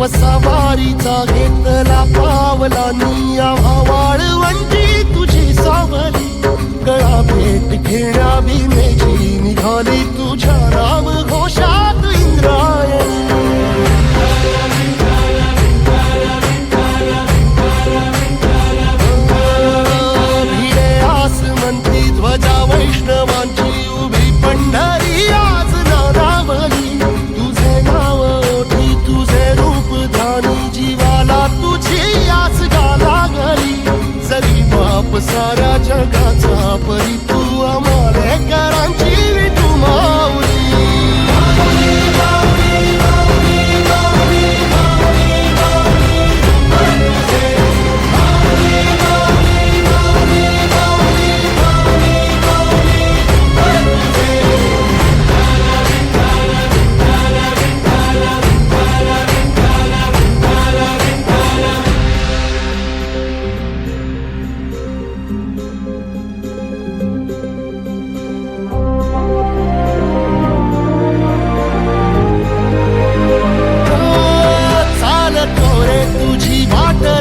सवारीचा घेतला पावलांनी आम्हा वाळवंटी तुझी सावली गळा भेट घेण्या भीमेची निघाली तुझ्या नाम घोषात इंद्रायणी भिडे आसमंती ध्वजा वैष्णवांची उभी पंढरी आज नादावली तुझे नाव ओठी तुझे रूप ध्यानी जीवाला तुझी आस गाला गली जरी बाप साऱ्या जगाचा परी तू आमालेकरांची विठू माऊली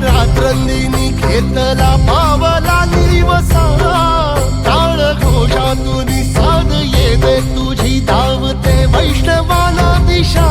रात्रंदिनी घेतला पावला निवसा टाळ घोषातून साध येते तुझी धावते वैष्णवाला दिशा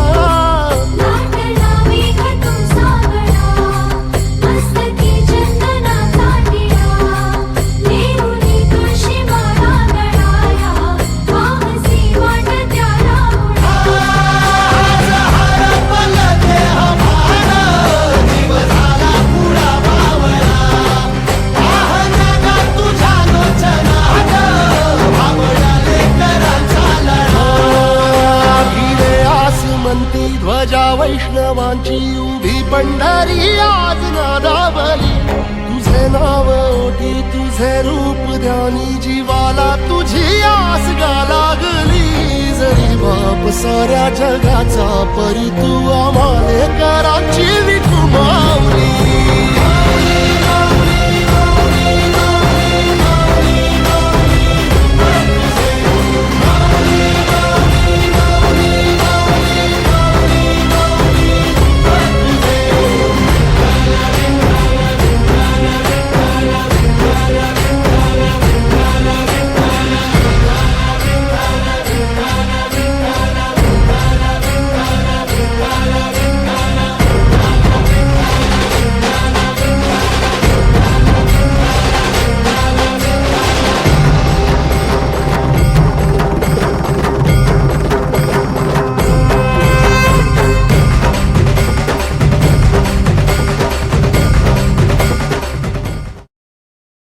ध्वजा वैष्णवांची उभी पंढरी आज नादावली तुझे नाव ओठी तुझे रूप ध्यानी जीवाला तुझी आस गा लागली जरी बाप साऱ्या जगाचा परी तू आमालेकरांची विठू माऊली